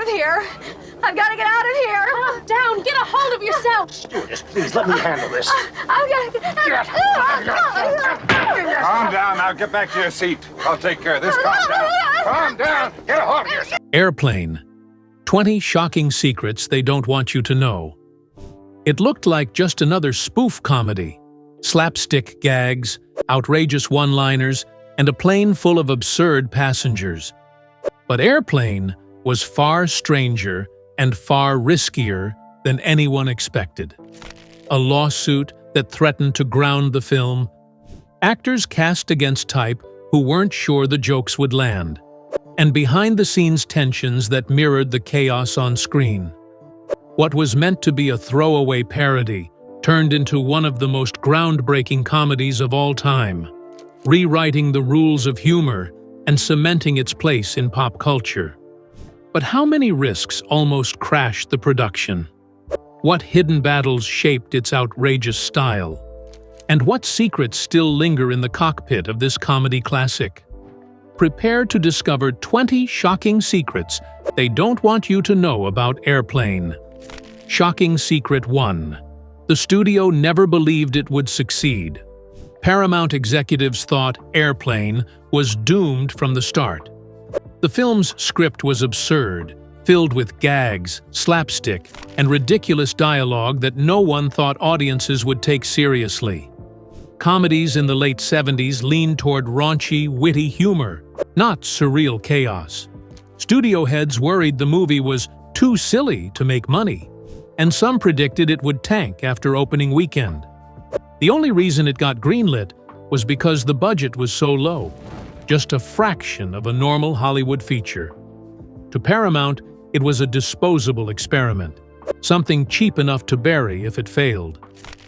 of here. I've got to get out of here. Calm down. Get a hold of yourself. Stewardess, please, let me handle this. I've got to get Calm down. Now get back to your seat. I'll take care of this. Calm down. Calm down. Get a hold of yourself. Airplane. 20 shocking secrets they don't want you to know. It looked like just another spoof comedy. Slapstick gags, outrageous one-liners, and a plane full of absurd passengers. But Airplane was far stranger and far riskier than anyone expected. A lawsuit that threatened to ground the film, actors cast against type who weren't sure the jokes would land, and behind-the-scenes tensions that mirrored the chaos on screen. What was meant to be a throwaway parody turned into one of the most groundbreaking comedies of all time, rewriting the rules of humor and cementing its place in pop culture. But how many risks almost crashed the production? What hidden battles shaped its outrageous style? And what secrets still linger in the cockpit of this comedy classic? Prepare to discover 20 shocking secrets they don't want you to know about Airplane. Shocking Secret 1. The studio never believed it would succeed. Paramount executives thought Airplane was doomed from the start. The film's script was absurd, filled with gags, slapstick, and ridiculous dialogue that no one thought audiences would take seriously. Comedies in the late 70s leaned toward raunchy, witty humor, not surreal chaos. Studio heads worried the movie was too silly to make money, and some predicted it would tank after opening weekend. The only reason it got greenlit was because the budget was so low, just a fraction of a normal Hollywood feature. To Paramount, it was a disposable experiment, something cheap enough to bury if it failed.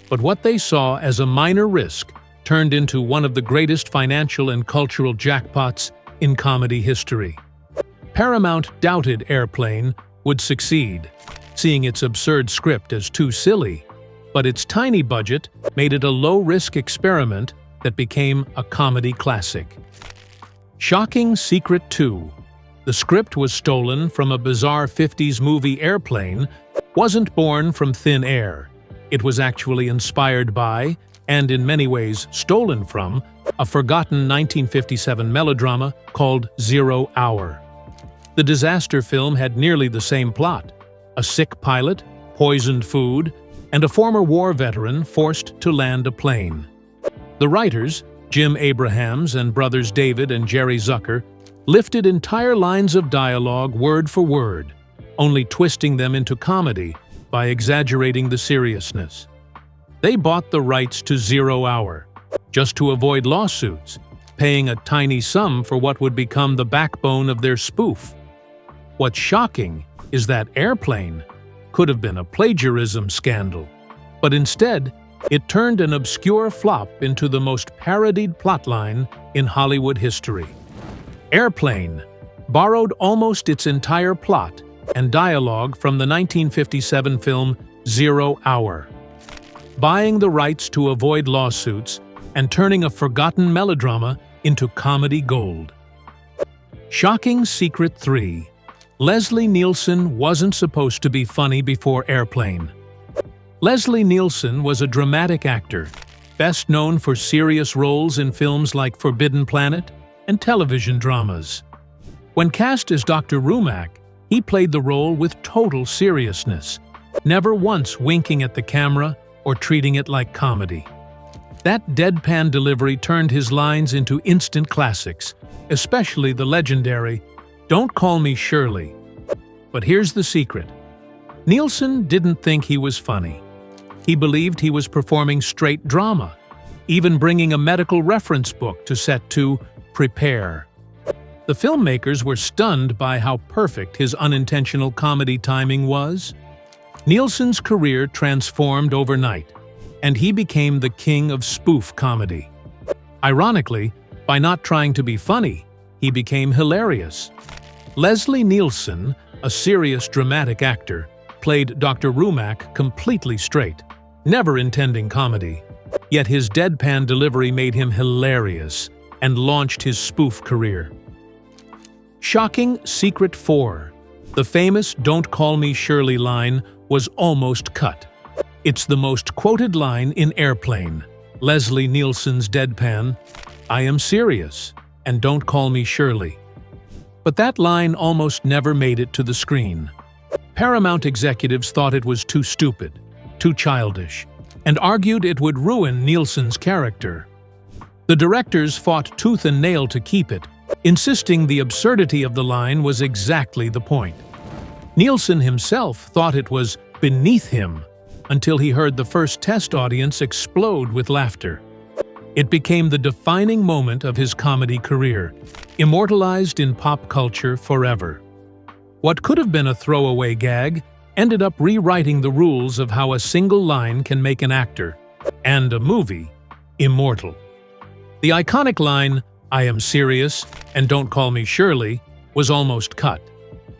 But what they saw as a minor risk turned into one of the greatest financial and cultural jackpots in comedy history. Paramount doubted Airplane would succeed, seeing its absurd script as too silly, but its tiny budget made it a low-risk experiment that became a comedy classic. Shocking Secret 2. The script was stolen from a bizarre 50s movie. Airplane wasn't born from thin air. It was actually inspired by, and in many ways stolen from, a forgotten 1957 melodrama called 0 Hour. The disaster film had nearly the same plot: a sick pilot, poisoned food, and a former war veteran forced to land a plane. The writers, Jim Abrahams and brothers David and Jerry Zucker, lifted entire lines of dialogue word for word, only twisting them into comedy by exaggerating the seriousness. They bought the rights to 0 Hour, just to avoid lawsuits, paying a tiny sum for what would become the backbone of their spoof. What's shocking is that Airplane could have been a plagiarism scandal, but instead, it turned an obscure flop into the most parodied plotline in Hollywood history. Airplane borrowed almost its entire plot and dialogue from the 1957 film 0 Hour, buying the rights to avoid lawsuits and turning a forgotten melodrama into comedy gold. Shocking Secret 3. Leslie Nielsen wasn't supposed to be funny before Airplane. Leslie Nielsen was a dramatic actor, best known for serious roles in films like Forbidden Planet and television dramas. When cast as Dr. Rumack, he played the role with total seriousness, never once winking at the camera or treating it like comedy. That deadpan delivery turned his lines into instant classics, especially the legendary "Don't Call Me Shirley." But here's the secret. Nielsen didn't think he was funny. He believed he was performing straight drama, even bringing a medical reference book to set to prepare. The filmmakers were stunned by how perfect his unintentional comedy timing was. Nielsen's career transformed overnight, and he became the king of spoof comedy. Ironically, by not trying to be funny, he became hilarious. Leslie Nielsen, a serious dramatic actor, played Dr. Rumack completely straight, never intending comedy. Yet his deadpan delivery made him hilarious and launched his spoof career. Shocking Secret 4. The famous "Don't Call Me Shirley" line was almost cut. It's the most quoted line in Airplane. Leslie Nielsen's deadpan, "I am serious, and don't call me Shirley." But that line almost never made it to the screen. Paramount executives thought it was too stupid, too childish, and argued it would ruin Nielsen's character. The directors fought tooth and nail to keep it, insisting the absurdity of the line was exactly the point. Nielsen himself thought it was beneath him until he heard the first test audience explode with laughter. It became the defining moment of his comedy career, immortalized in pop culture forever. What could have been a throwaway gag ended up rewriting the rules of how a single line can make an actor, and a movie, immortal. The iconic line, "I am serious, and don't call me Shirley," was almost cut,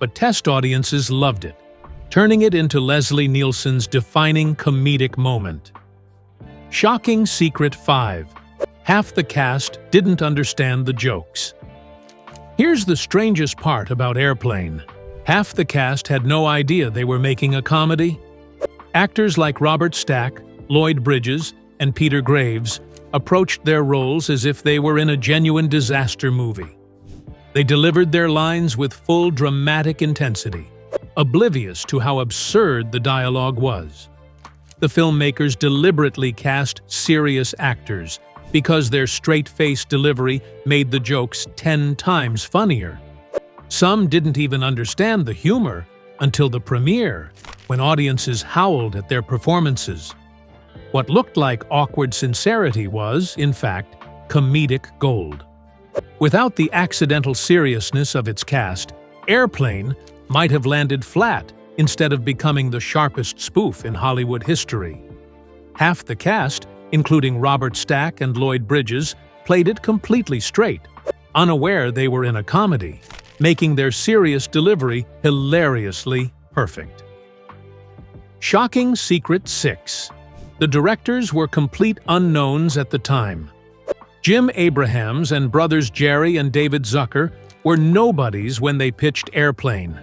but test audiences loved it, turning it into Leslie Nielsen's defining comedic moment. Shocking Secret 5. Half the cast didn't understand the jokes. Here's the strangest part about Airplane. Half the cast had no idea they were making a comedy. Actors like Robert Stack, Lloyd Bridges, and Peter Graves approached their roles as if they were in a genuine disaster movie. They delivered their lines with full dramatic intensity, oblivious to how absurd the dialogue was. The filmmakers deliberately cast serious actors because their straight-faced delivery made the jokes 10 times funnier. Some didn't even understand the humor until the premiere, when audiences howled at their performances. What looked like awkward sincerity was, in fact, comedic gold. Without the accidental seriousness of its cast, Airplane might have landed flat instead of becoming the sharpest spoof in Hollywood history. Half the cast, including Robert Stack and Lloyd Bridges, played it completely straight, unaware they were in a comedy, making their serious delivery hilariously perfect. Shocking Secret 6. The directors were complete unknowns at the time. Jim Abrahams and brothers Jerry and David Zucker were nobodies when they pitched Airplane.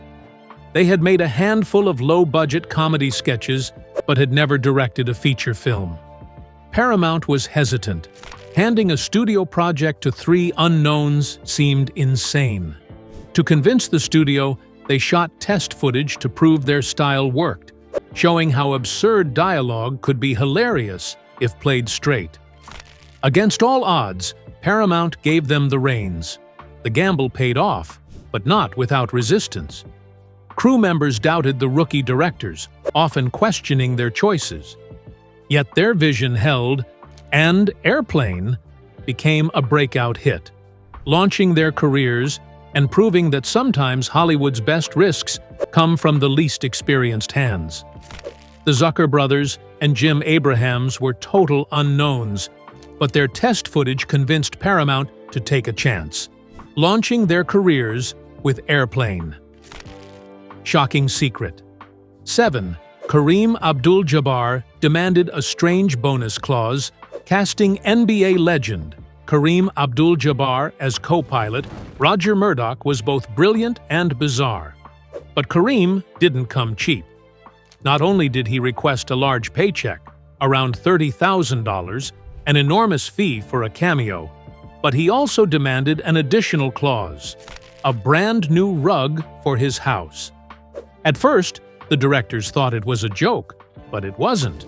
They had made a handful of low-budget comedy sketches, but had never directed a feature film. Paramount was hesitant. Handing a studio project to 3 unknowns seemed insane. To convince the studio, they shot test footage to prove their style worked, showing how absurd dialogue could be hilarious if played straight. Against all odds, Paramount gave them the reins. The gamble paid off, but not without resistance. Crew members doubted the rookie directors, often questioning their choices. Yet their vision held, and Airplane became a breakout hit, launching their careers and proving that sometimes Hollywood's best risks come from the least experienced hands. The Zucker brothers and Jim Abrahams were total unknowns, but their test footage convinced Paramount to take a chance, launching their careers with Airplane. Shocking Secret 7. Kareem Abdul-Jabbar demanded a strange bonus clause, casting NBA legend Kareem Abdul-Jabbar as co-pilot. Roger Murdoch was both brilliant and bizarre. But Kareem didn't come cheap. Not only did he request a large paycheck, around $30,000, an enormous fee for a cameo, but he also demanded an additional clause, a brand new rug for his house. At first, the directors thought it was a joke, but it wasn't.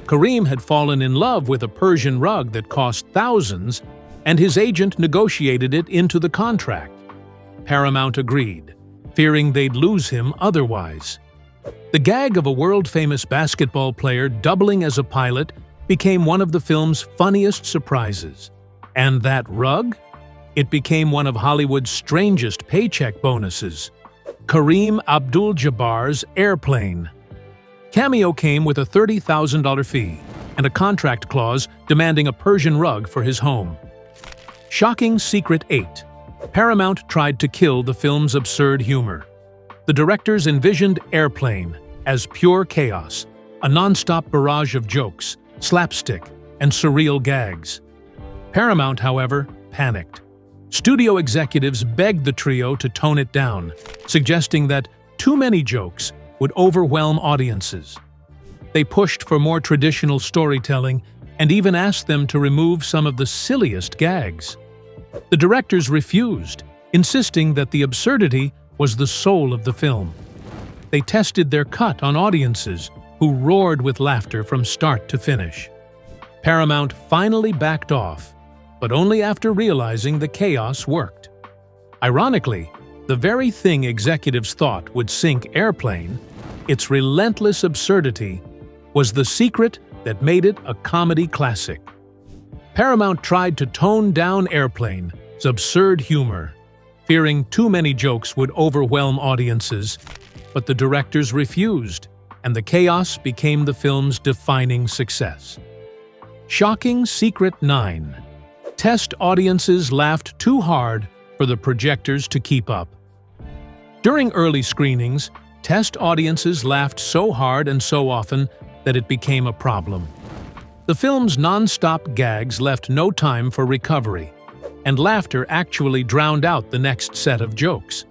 Kareem had fallen in love with a Persian rug that cost thousands, and his agent negotiated it into the contract. Paramount agreed, fearing they'd lose him otherwise. The gag of a world-famous basketball player doubling as a pilot became one of the film's funniest surprises. And that rug? It became one of Hollywood's strangest paycheck bonuses. Kareem Abdul-Jabbar's Airplane. Cameo came with a $30,000 fee and a contract clause demanding a Persian rug for his home. Shocking Secret 8. Paramount tried to kill the film's absurd humor. The directors envisioned Airplane as pure chaos, a non-stop barrage of jokes, slapstick, and surreal gags. Paramount, however, panicked. Studio executives begged the trio to tone it down, suggesting that too many jokes would overwhelm audiences. They pushed for more traditional storytelling and even asked them to remove some of the silliest gags. The directors refused, insisting that the absurdity was the soul of the film. They tested their cut on audiences, who roared with laughter from start to finish. Paramount finally backed off, but only after realizing the chaos worked. Ironically, the very thing executives thought would sink Airplane, its relentless absurdity, was the secret that made it a comedy classic. Paramount tried to tone down Airplane's absurd humor, fearing too many jokes would overwhelm audiences, but the directors refused, and the chaos became the film's defining success. Shocking Secret 9. Test audiences laughed too hard for the projectors to keep up. During early screenings, test audiences laughed so hard and so often that it became a problem. The film's non-stop gags left no time for recovery, and laughter actually drowned out the next set of jokes.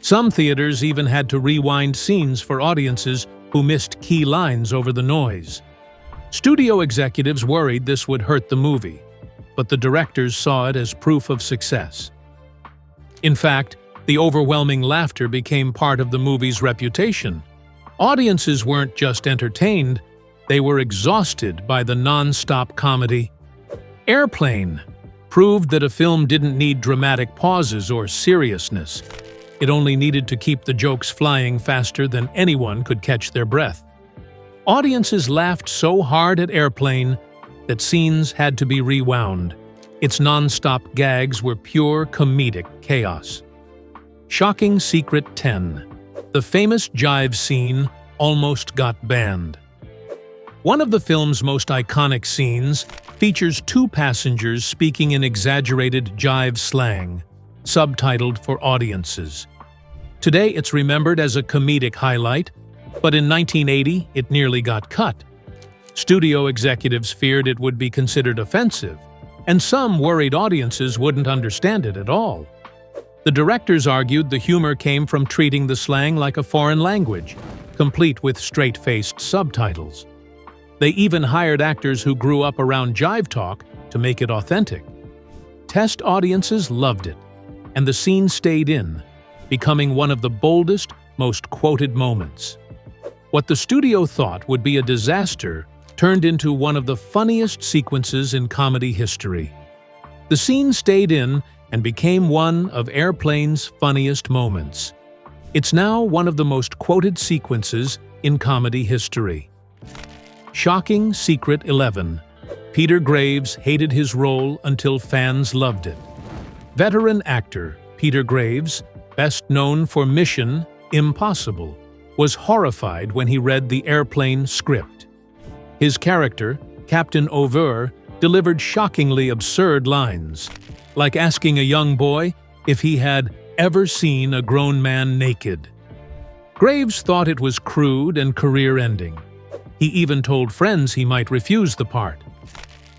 Some theaters even had to rewind scenes for audiences who missed key lines over the noise. Studio executives worried this would hurt the movie, but the directors saw it as proof of success. In fact, the overwhelming laughter became part of the movie's reputation. Audiences weren't just entertained, they were exhausted by the non-stop comedy. Airplane proved that a film didn't need dramatic pauses or seriousness. It only needed to keep the jokes flying faster than anyone could catch their breath. Audiences laughed so hard at Airplane that scenes had to be rewound. Its non-stop gags were pure comedic chaos. Shocking Secret 10. The famous jive scene almost got banned. One of the film's most iconic scenes features two passengers speaking in exaggerated jive slang, subtitled for audiences. Today it's remembered as a comedic highlight, but in 1980 it nearly got cut. Studio executives feared it would be considered offensive, and some worried audiences wouldn't understand it at all. The directors argued the humor came from treating the slang like a foreign language, complete with straight-faced subtitles. They even hired actors who grew up around jive talk to make it authentic. Test audiences loved it, and the scene stayed in, becoming one of the boldest, most quoted moments. What the studio thought would be a disaster turned into one of the funniest sequences in comedy history. The scene stayed in and became one of Airplane's funniest moments. It's now one of the most quoted sequences in comedy history. Shocking Secret 11. Peter Graves hated his role until fans loved it. Veteran actor Peter Graves, best known for Mission: Impossible, was horrified when he read the Airplane script. His character, Captain Over, delivered shockingly absurd lines, like asking a young boy if he had ever seen a grown man naked. Graves thought it was crude and career-ending. He even told friends he might refuse the part.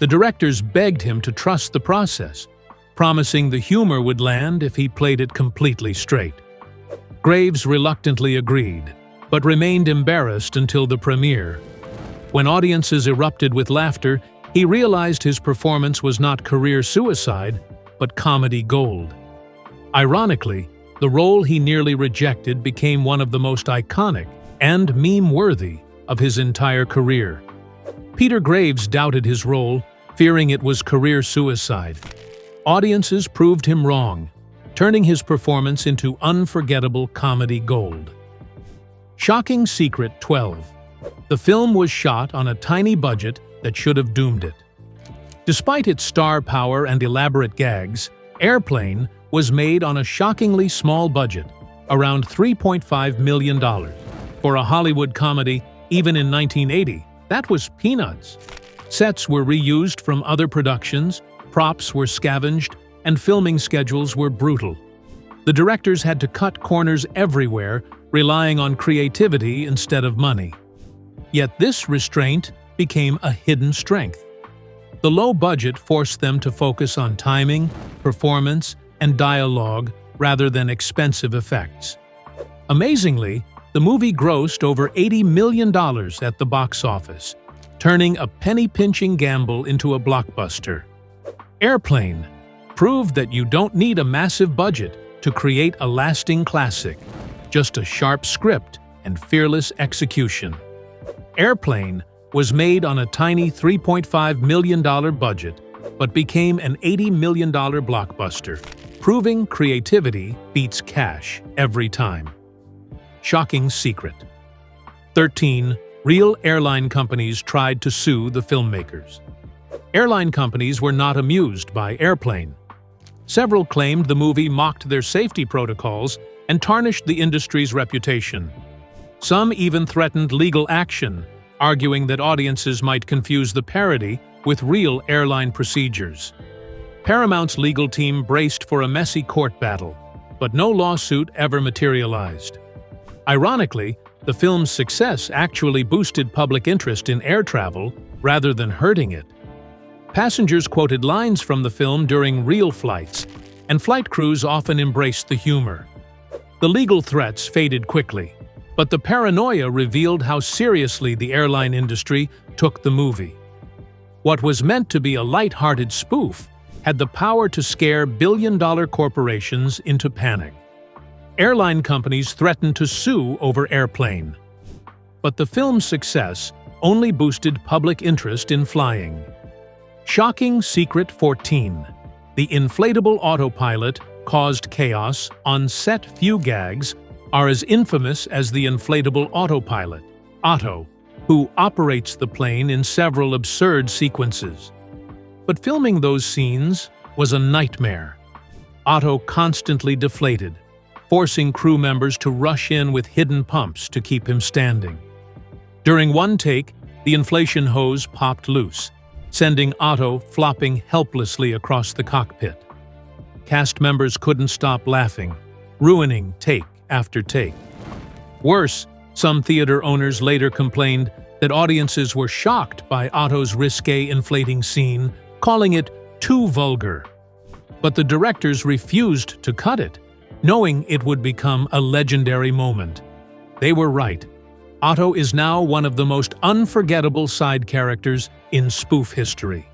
The directors begged him to trust the process, promising the humor would land if he played it completely straight. Graves reluctantly agreed, but remained embarrassed until the premiere. When audiences erupted with laughter, he realized his performance was not career suicide, but comedy gold. Ironically, the role he nearly rejected became one of the most iconic and meme-worthy of his entire career. Peter Graves doubted his role, fearing it was career suicide. Audiences proved him wrong, turning his performance into unforgettable comedy gold. Shocking Secret 12. The film was shot on a tiny budget that should have doomed it. Despite its star power and elaborate gags, Airplane was made on a shockingly small budget, around $3.5 million. For a Hollywood comedy, even in 1980, that was peanuts. Sets were reused from other productions, props were scavenged, and filming schedules were brutal. The directors had to cut corners everywhere, relying on creativity instead of money. Yet this restraint became a hidden strength. The low budget forced them to focus on timing, performance, and dialogue rather than expensive effects. Amazingly, the movie grossed over $80 million at the box office, turning a penny-pinching gamble into a blockbuster. Airplane proved that you don't need a massive budget to create a lasting classic, just a sharp script and fearless execution. Airplane was made on a tiny $3.5 million budget, but became an $80 million blockbuster, proving creativity beats cash every time. Shocking secret. 13. Real airline companies tried to sue the filmmakers. Airline companies were not amused by Airplane. Several claimed the movie mocked their safety protocols and tarnished the industry's reputation. Some even threatened legal action, arguing that audiences might confuse the parody with real airline procedures. Paramount's legal team braced for a messy court battle, but no lawsuit ever materialized. Ironically, the film's success actually boosted public interest in air travel rather than hurting it. Passengers quoted lines from the film during real flights, and flight crews often embraced the humor. The legal threats faded quickly, but the paranoia revealed how seriously the airline industry took the movie. What was meant to be a light-hearted spoof had the power to scare billion-dollar corporations into panic. Airline companies threatened to sue over Airplane. But the film's success only boosted public interest in flying. Shocking secret 14. The inflatable autopilot caused chaos on set. Few gags are as infamous as the inflatable autopilot, Otto, who operates the plane in several absurd sequences. But filming those scenes was a nightmare. Otto constantly deflated, forcing crew members to rush in with hidden pumps to keep him standing. During one take, the inflation hose popped loose, sending Otto flopping helplessly across the cockpit. Cast members couldn't stop laughing, ruining take after take. Worse, some theater owners later complained that audiences were shocked by Otto's risque inflating scene, calling it too vulgar. But the directors refused to cut it, knowing it would become a legendary moment. They were right. Otto is now one of the most unforgettable side characters in spoof history.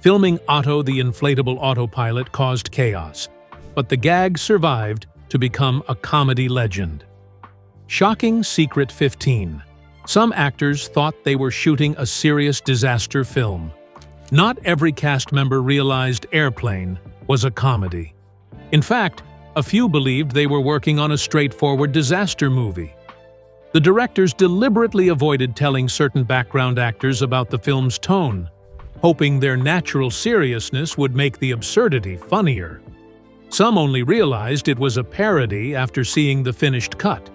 Filming Otto the inflatable autopilot caused chaos, but the gag survived to become a comedy legend. Shocking secret 15. Some actors thought they were shooting a serious disaster film. Not every cast member realized Airplane was a comedy. In fact, a few believed they were working on a straightforward disaster movie. The directors deliberately avoided telling certain background actors about the film's tone, hoping their natural seriousness would make the absurdity funnier. Some only realized it was a parody after seeing the finished cut.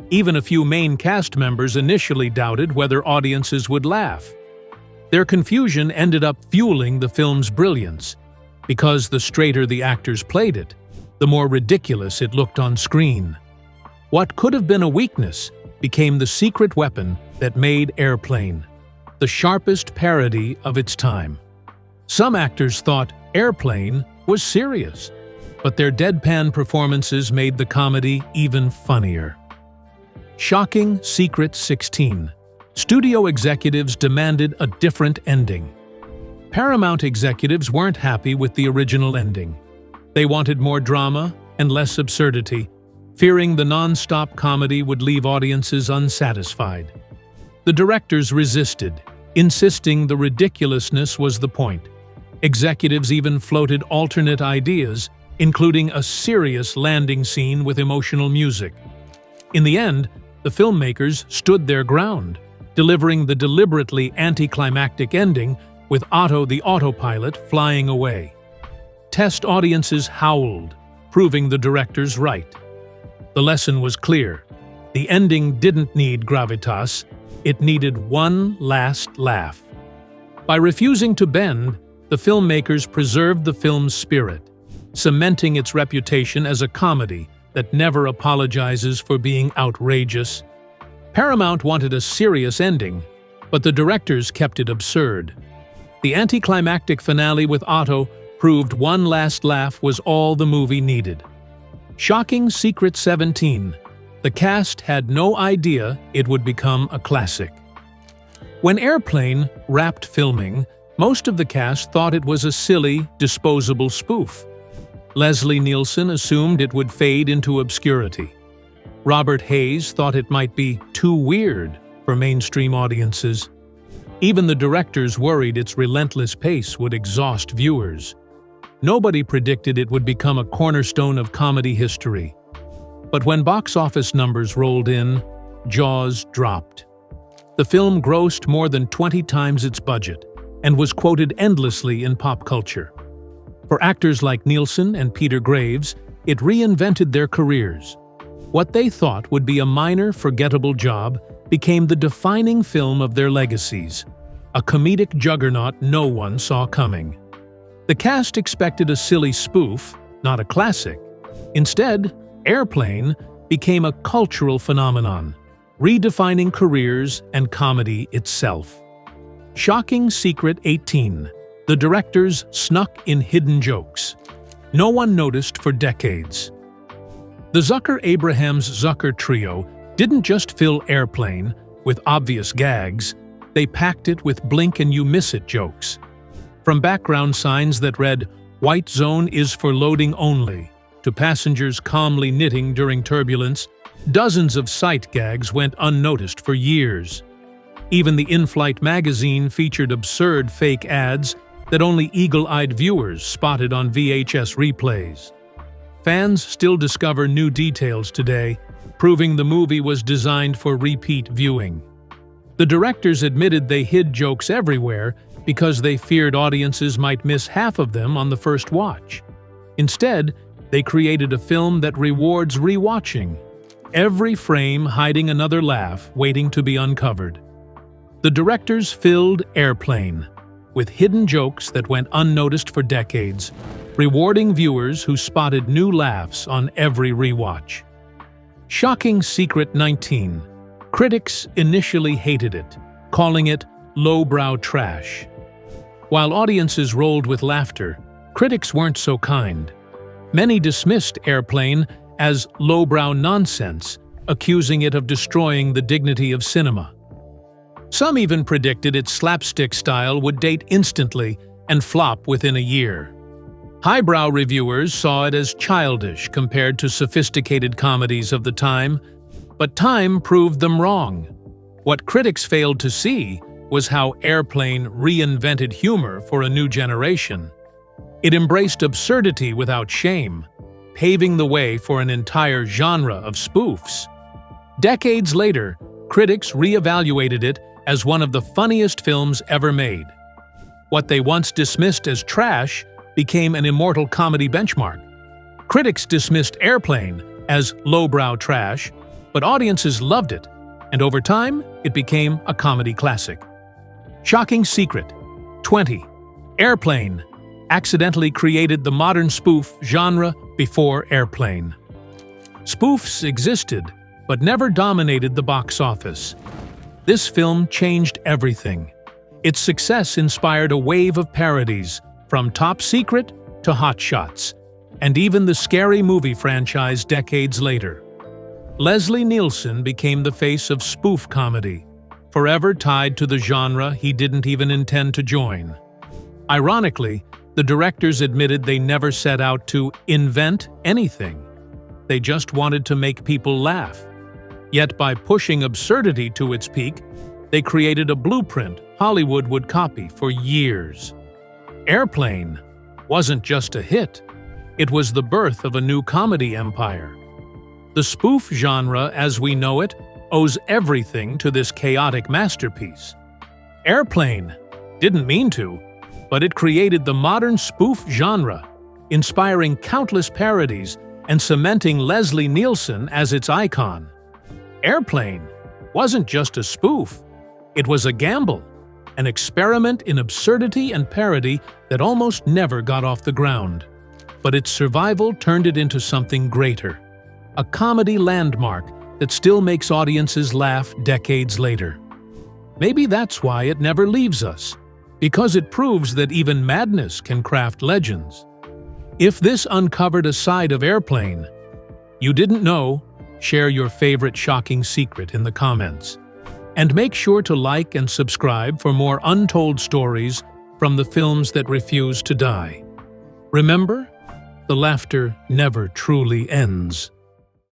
Even a few main cast members initially doubted whether audiences would laugh. Their confusion ended up fueling the film's brilliance, because the straighter the actors played it, the more ridiculous it looked on screen. What could have been a weakness became the secret weapon that made Airplane the sharpest parody of its time. Some actors thought Airplane was serious, but their deadpan performances made the comedy even funnier. Shocking secret 16. Studio executives demanded a different ending. Paramount executives weren't happy with the original ending. They wanted more drama and less absurdity, fearing the non-stop comedy would leave audiences unsatisfied. The directors resisted, insisting the ridiculousness was the point. Executives even floated alternate ideas, including a serious landing scene with emotional music. In the end, the filmmakers stood their ground, delivering the deliberately anticlimactic ending with Otto the autopilot flying away. Test audiences howled, proving the directors right. The lesson was clear. The ending didn't need gravitas, it needed one last laugh. By refusing to bend, the filmmakers preserved the film's spirit, cementing its reputation as a comedy that never apologizes for being outrageous. Paramount wanted a serious ending, but the directors kept it absurd. The anticlimactic finale with Otto proved one last laugh was all the movie needed. Shocking secret 17. The cast had no idea it would become a classic. When Airplane wrapped filming, most of the cast thought it was a silly, disposable spoof. Leslie Nielsen assumed it would fade into obscurity. Robert Hayes thought it might be too weird for mainstream audiences. Even the directors worried its relentless pace would exhaust viewers. Nobody predicted it would become a cornerstone of comedy history. But when box office numbers rolled in, jaws dropped. The film grossed more than 20 times its budget and was quoted endlessly in pop culture. For actors like Nielsen and Peter Graves, it reinvented their careers. What they thought would be a minor, forgettable job became the defining film of their legacies, a comedic juggernaut no one saw coming. The cast expected a silly spoof, not a classic. Instead, Airplane became a cultural phenomenon, redefining careers and comedy itself. Shocking Secret 18. The directors snuck in hidden jokes. No one noticed for decades. The Zucker-Abrahams Zucker trio didn't just fill Airplane with obvious gags, they packed it with blink-and-you-miss-it jokes. From background signs that read, "White zone is for loading only," to passengers calmly knitting during turbulence, dozens of sight gags went unnoticed for years. Even the in-flight magazine featured absurd fake ads that only eagle-eyed viewers spotted on VHS replays. Fans still discover new details today, proving the movie was designed for repeat viewing. The directors admitted they hid jokes everywhere because they feared audiences might miss half of them on the first watch. Instead, they created a film that rewards rewatching, every frame hiding another laugh waiting to be uncovered. The directors filled Airplane with hidden jokes that went unnoticed for decades, rewarding viewers who spotted new laughs on every rewatch. Shocking Secret 19. Critics initially hated it, calling it lowbrow trash. While audiences rolled with laughter, critics weren't so kind. Many dismissed Airplane as lowbrow nonsense, accusing it of destroying the dignity of cinema. Some even predicted its slapstick style would date instantly and flop within a year. Highbrow reviewers saw it as childish compared to sophisticated comedies of the time, but time proved them wrong. What critics failed to see was how Airplane reinvented humor for a new generation. It embraced absurdity without shame, paving the way for an entire genre of spoofs. Decades later, critics re-evaluated it as one of the funniest films ever made. What they once dismissed as trash became an immortal comedy benchmark. Critics dismissed Airplane as lowbrow trash, but audiences loved it, and over time, it became a comedy classic. Shocking Secret 20. Airplane accidentally created the modern spoof genre before Airplane. Spoofs existed, but never dominated the box office. This film changed everything. Its success inspired a wave of parodies, from Top Secret to Hot Shots, and even the Scary Movie franchise decades later. Leslie Nielsen became the face of spoof comedy, forever tied to the genre he didn't even intend to join. Ironically, the directors admitted they never set out to invent anything. They just wanted to make people laugh. Yet by pushing absurdity to its peak, they created a blueprint Hollywood would copy for years. Airplane wasn't just a hit, it was the birth of a new comedy empire. The spoof genre, as we know it, owes everything to this chaotic masterpiece. Airplane didn't mean to, but it created the modern spoof genre, inspiring countless parodies and cementing Leslie Nielsen as its icon. Airplane wasn't just a spoof, it was a gamble, an experiment in absurdity and parody that almost never got off the ground. But its survival turned it into something greater, a comedy landmark that still makes audiences laugh decades later. Maybe that's why it never leaves us, because it proves that even madness can craft legends. If this uncovered a side of Airplane you didn't know, Share your favorite shocking secret in the comments. And make sure to like and subscribe for more untold stories from the films that refuse to die. Remember, the laughter never truly ends.